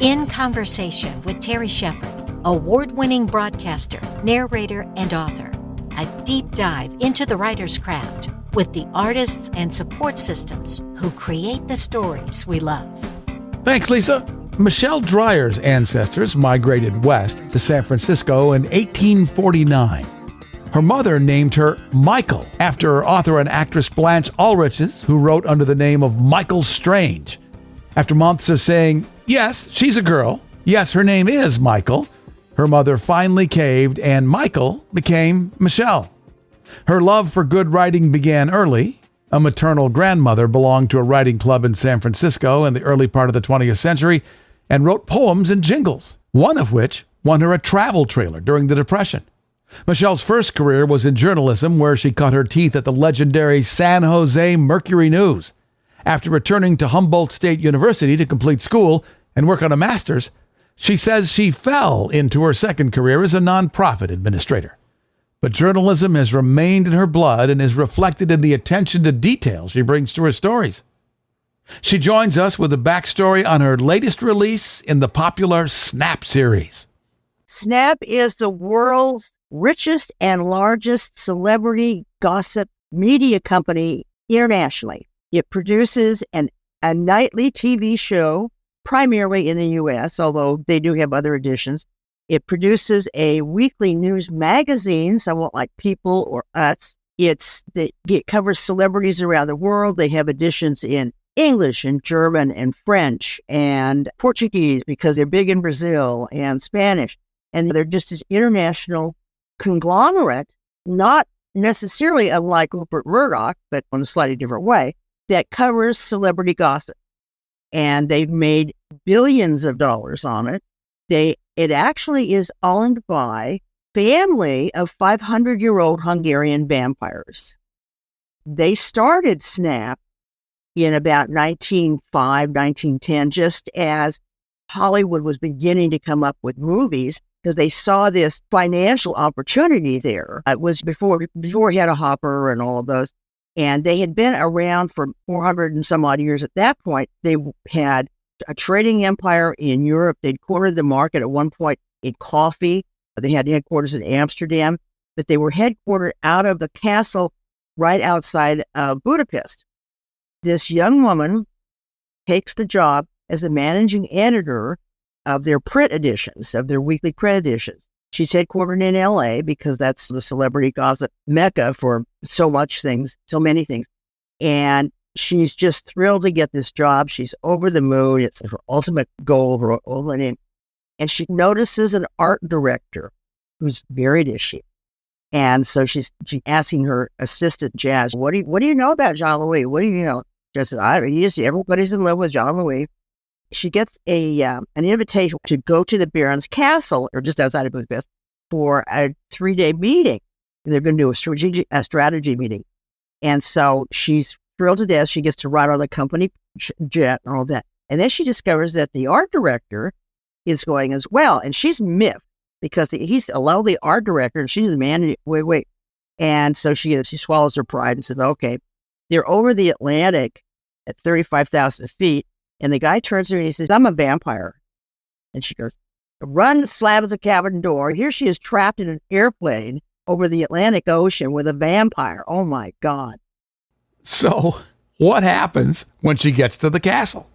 In Conversation with Terry Shepard, award-winning broadcaster, narrator, and author. A deep dive into the writer's craft with the artists and support systems who create the stories we love. Thanks, Lisa. Michele Drier's ancestors migrated west to San Francisco in 1849. Her mother named her Michael after author and actress Blanche Ulrichs, who wrote under the name of Michael Strange. After months of saying, yes, she's a girl, yes, her name is Michael, her mother finally caved and Michael became Michele. Her love for good writing began early. A maternal grandmother belonged to a writing club in San Francisco in the early part of the 20th century and wrote poems and jingles, one of which won her a travel trailer during the Depression. Michele's first career was in journalism, where she cut her teeth at the legendary San Jose Mercury News. After returning to Humboldt State University to complete school and work on a master's, she says she fell into her second career as a nonprofit administrator. But journalism has remained in her blood and is reflected in the attention to detail she brings to her stories. She joins us with a backstory on her latest release in the popular Snap series. Snap is the world's richest and largest celebrity gossip media company internationally. It produces a nightly TV show, primarily in the U.S., although they do have other editions. It produces a weekly news magazine, somewhat like People or Us. It covers celebrities around the world. They have editions in English and German and French and Portuguese, because they're big in Brazil, and Spanish. And they're just this international conglomerate, not necessarily unlike Rupert Murdoch, but in a slightly different way, that covers celebrity gossip. And they've made billions of dollars on it. It actually is owned by a family of 500-year-old Hungarian vampires. They started Snap in about 1905, 1910, just as Hollywood was beginning to come up with movies, because they saw this financial opportunity there. It was before he had a Hopper and all of those. And they had been around for 400 and some odd years at that point. They had a trading empire in Europe. They'd cornered the market at one point in coffee. They had headquarters in Amsterdam, but they were headquartered out of the castle right outside of Budapest. This young woman takes the job as the managing editor of their print editions, of their weekly print editions. She's headquartered in L.A. because that's the celebrity gossip mecca for so many things. And she's just thrilled to get this job. She's over the moon. It's her ultimate goal, her ultimate aim. And she notices an art director who's very dishy. And so she's asking her assistant, Jazz, what do you know about Jean-Louis? What do you know? Jazz said, everybody's in love with Jean-Louis. She gets an invitation to go to the Baron's castle, or just outside of Budapest, for a 3-day meeting. They're going to do a strategy meeting. And so she's thrilled to death. She gets to ride on the company jet and all that. And then she discovers that the art director is going as well. And she's miffed because he's a lovely art director and she's the man. Wait. And so she swallows her pride and says, okay, they're over the Atlantic at 35,000 feet. And the guy turns to her and he says, I'm a vampire. And she goes, run, slams the cabin door. Here she is trapped in an airplane over the Atlantic Ocean with a vampire. Oh, my God. So what happens when she gets to the castle?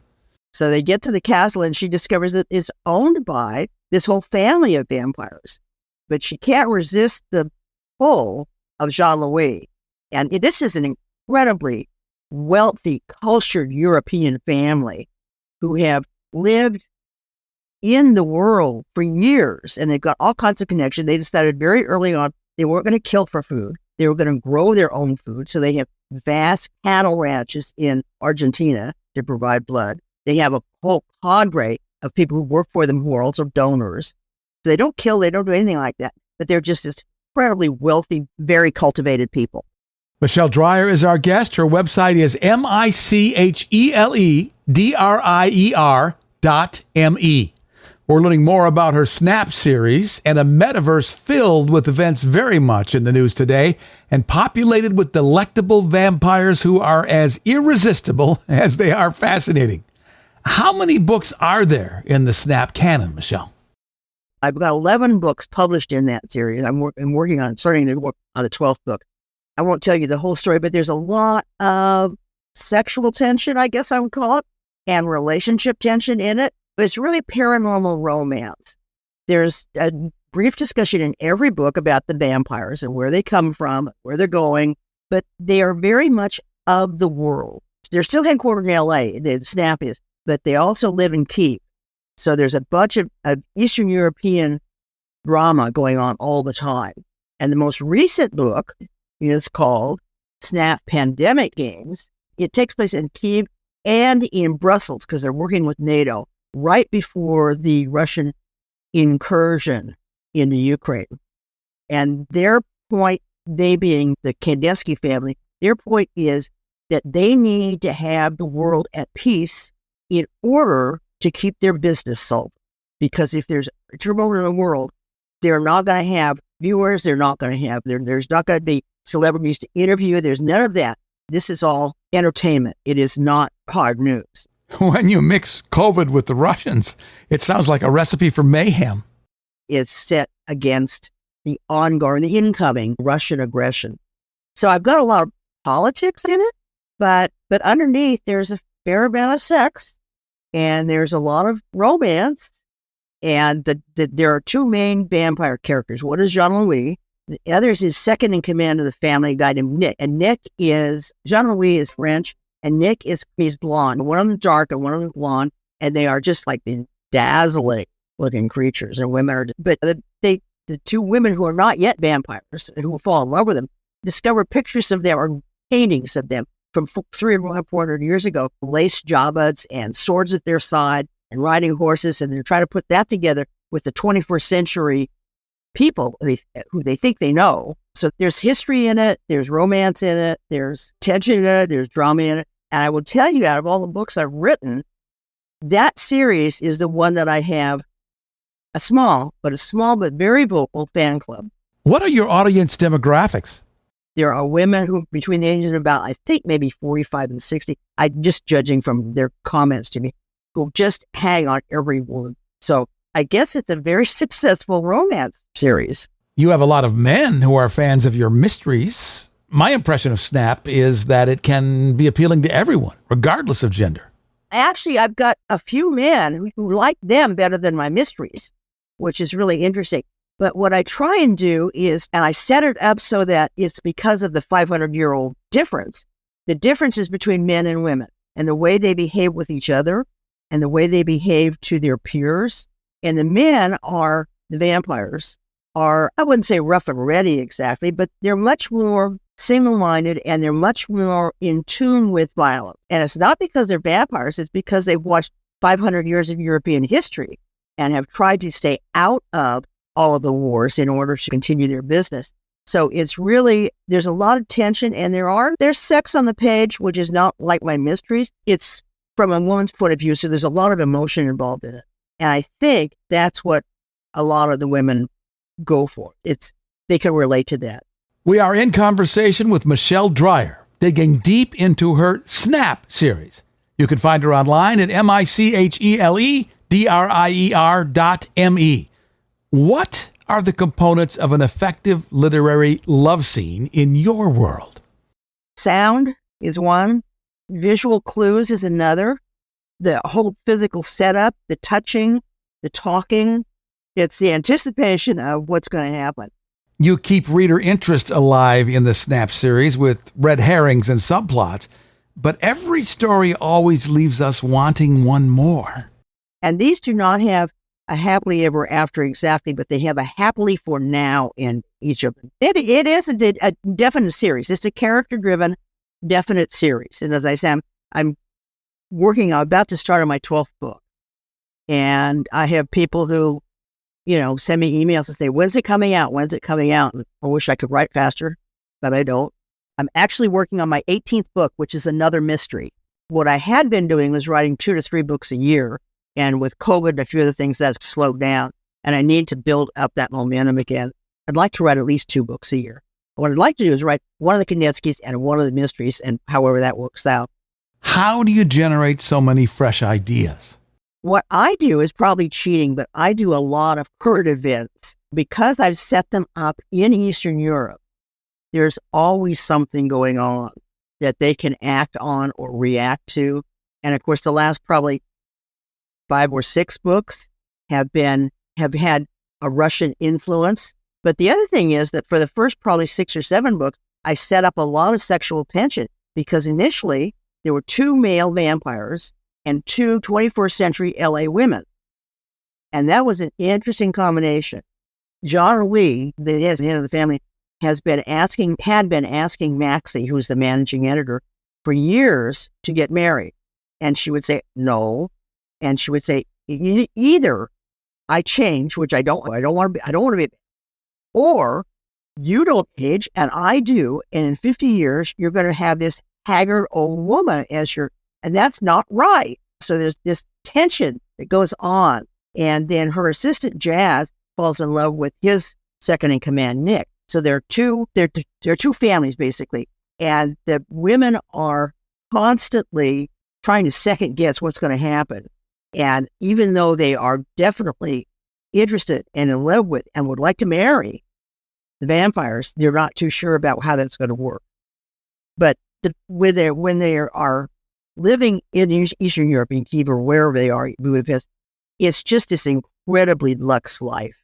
So they get to the castle and she discovers that it's owned by this whole family of vampires. But she can't resist the pull of Jean-Louis. And this is an incredibly wealthy, cultured European family who have lived in the world for years, and they've got all kinds of connections. They decided very early on they weren't going to kill for food. They were going to grow their own food. So they have vast cattle ranches in Argentina to provide blood. They have a whole cadre of people who work for them who are also donors. So they don't kill, they don't do anything like that, but they're just this incredibly wealthy, very cultivated people. Michele Drier is our guest. Her website is MicheleDrier.me. We're learning more about her Snap series and a metaverse filled with events very much in the news today and populated with delectable vampires who are as irresistible as they are fascinating. How many books are there in the Snap canon, Michele? I've got 11 books published in that series. I'm working on starting to work on the 12th book. I won't tell you the whole story, but there's a lot of sexual tension, I guess I would call it, and relationship tension in it. But it's really paranormal romance. There's a brief discussion in every book about the vampires and where they come from, where they're going, but they are very much of the world. They're still headquartered in L.A., the Snap is, but they also live in Kyiv. So there's a bunch of Eastern European drama going on all the time. And the most recent book is called Snap Pandemic Games. It takes place in Kyiv and in Brussels because they're working with NATO right before the Russian incursion in the Ukraine. And their point, they being the Kandinsky family, their point is that they need to have the world at peace in order to keep their business solvent. Because if there's turmoil in the world, they're not going to have viewers, there's not going to be celebrities to interview, there's none of that. This is all entertainment. It is not hard news. When you mix COVID with the Russians, it sounds like a recipe for mayhem. It's set against the incoming Russian aggression. So I've got a lot of politics in it, but underneath there's a fair amount of sex and there's a lot of romance. And there are two main vampire characters. One is Jean-Louis. The other is his second in command of the family, a guy named Nick. And Jean-Louis is French, and he's blonde. One of them dark and one of them blonde. And they are just like these dazzling looking creatures. And the two women who are not yet vampires and who will fall in love with them discover pictures of them or paintings of them from 400 years ago, lace jabots and swords at their side and riding horses. And they're trying to put that together with the 21st century people who they think they know. So there's history in it, there's romance in it, there's tension in it, there's drama in it. And I will tell you, out of all the books I've written, that series is the one that I have a small but very vocal fan club. What are your audience demographics? There are women who between the ages of about, I think, maybe 45 and 60, I'm just judging from their comments to me, who just hang on every word. So I guess it's a very successful romance series. You have a lot of men who are fans of your mysteries. My impression of Snap is that it can be appealing to everyone, regardless of gender. Actually, I've got a few men who like them better than my mysteries, which is really interesting. But what I try and do is, and I set it up so that it's because of the 500-year-old difference. The differences between men and women and the way they behave with each other and the way they behave to their peers. And the men the vampires are, I wouldn't say rough and ready exactly, but they're much more single-minded and they're much more in tune with violence. And it's not because they're vampires, it's because they've watched 500 years of European history and have tried to stay out of all of the wars in order to continue their business. So it's really, there's a lot of tension and there's sex on the page, which is not like my mysteries. It's from a woman's point of view. So there's a lot of emotion involved in it. And I think that's what a lot of the women go for. They can relate to that. We are in conversation with Michele Drier, digging deep into her Snap series. You can find her online at micheledrier.me. What are the components of an effective literary love scene in your world? Sound is one. Visual clues is another. The whole physical setup, the touching, the talking. It's the anticipation of what's going to happen. You keep reader interest alive in the Snap series with red herrings and subplots, but every story always leaves us wanting one more. And these do not have a happily ever after exactly, but they have a happily for now in each of them. It is a definite series. It's a character-driven, definite series. And as I said, I'm about to start on my 12th book. And I have people who, send me emails and say, when's it coming out? When's it coming out? And I wish I could write faster, but I don't. I'm actually working on my 18th book, which is another mystery. What I had been doing was writing 2 to 3 books a year. And with COVID and a few other things, that's slowed down. And I need to build up that momentum again. I'd like to write at least 2 books a year. What I'd like to do is write one of the Kandinskys and one of the mysteries, and however that works out. How do you generate so many fresh ideas? What I do is probably cheating, but I do a lot of current events. Because I've set them up in Eastern Europe, there's always something going on that they can act on or react to. And of course, the last probably 5 or 6 books have had a Russian influence. But the other thing is that for the first probably 6 or 7 books, I set up a lot of sexual tension because initially there were 2 male vampires and 2 21st century LA women. And that was an interesting combination. John Lee, the head of the family, had been asking Maxie, who's the managing editor, for years to get married. And she would say, no. And she would say, either I change, which I don't want to be, or you don't age and I do. And in 50 years, you're going to have this haggard old woman and that's not right. So there's this tension that goes on. And then her assistant, Jazz, falls in love with his second in command, Nick. So there are two families basically. And the women are constantly trying to second guess what's going to happen. And even though they are definitely interested and in love with and would like to marry the vampires, they're not too sure about how that's going to work. But when they are living in Eastern Europe, in Kiev or wherever they are, Budapest, it's just this incredibly luxe life.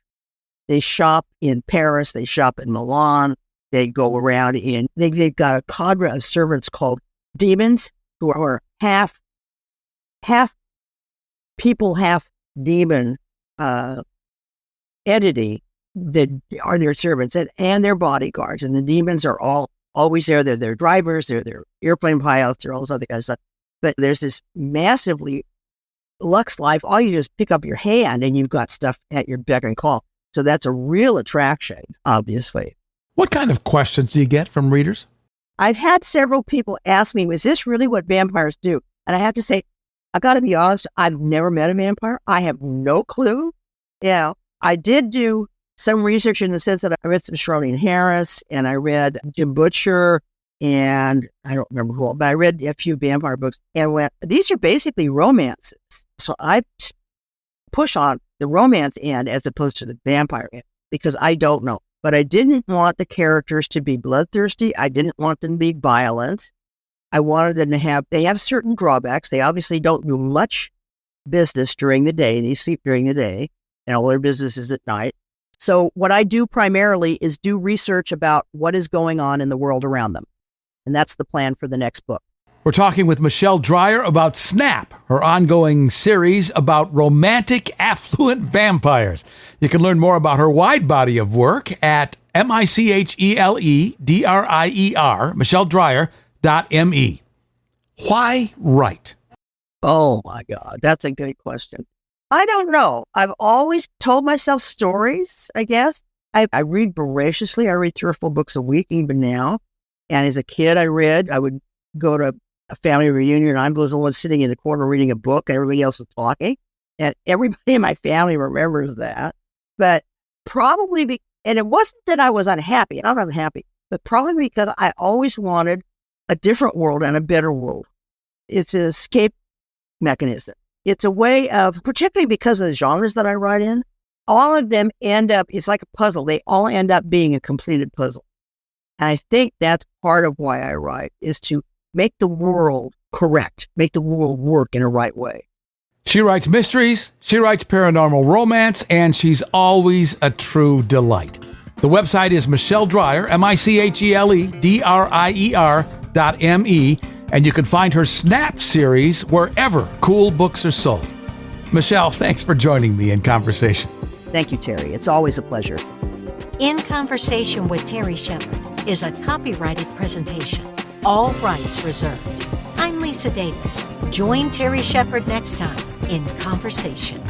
They shop in Paris, they shop in Milan, they go around they've got a cadre of servants called demons who are half people, half demon entity that are their servants and their bodyguards. And the demons are always there. They're their drivers, they're their airplane pilots, they're all this other kind of stuff. But there's this massively luxe life. All you do is pick up your hand and you've got stuff at your beck and call. So that's a real attraction, obviously. What kind of questions do you get from readers? I've had several people ask me, is this really what vampires do? And I have to say, I got to be honest, I've never met a vampire. I have no clue. Yeah, I did do some research in the sense that I read some Charlene Harris and I read Jim Butcher and I don't remember who all, but I read a few vampire books and these are basically romances. So I push on the romance end as opposed to the vampire end because I don't know. But I didn't want the characters to be bloodthirsty. I didn't want them to be violent. I wanted them to they have certain drawbacks. They obviously don't do much business during the day. They sleep during the day and all their business is at night. So what I do primarily is do research about what is going on in the world around them. And that's the plan for the next book. We're talking with Michele Drier about Snap, her ongoing series about romantic, affluent vampires. You can learn more about her wide body of work at MicheleDrier, MicheleDrier.me. Why write? Oh, my God. That's a good question. I don't know. I've always told myself stories, I guess. I read voraciously. I read 3 or 4 books a week, even now. And as a kid, I would go to a family reunion, and I was the one sitting in the corner reading a book, and everybody else was talking. And everybody in my family remembers that. But probably, and it wasn't that I was unhappy, I'm not unhappy, but probably because I always wanted a different world and a better world. It's an escape mechanism. It's a way of, particularly because of the genres that I write in, all of them end up, it's like a puzzle. They all end up being a completed puzzle. And I think that's part of why I write, is to make the world correct, make the world work in a right way. She writes mysteries, she writes paranormal romance, and she's always a true delight. The website is Michele Drier, MicheleDrier.me, and you can find her Snap series wherever cool books are sold. Michele, thanks for joining me in conversation. Thank you, Terry. It's always a pleasure. In Conversation with Terry Shepard is a copyrighted presentation. All rights reserved. I'm Lisa Davis. Join Terry Shepard next time in Conversation.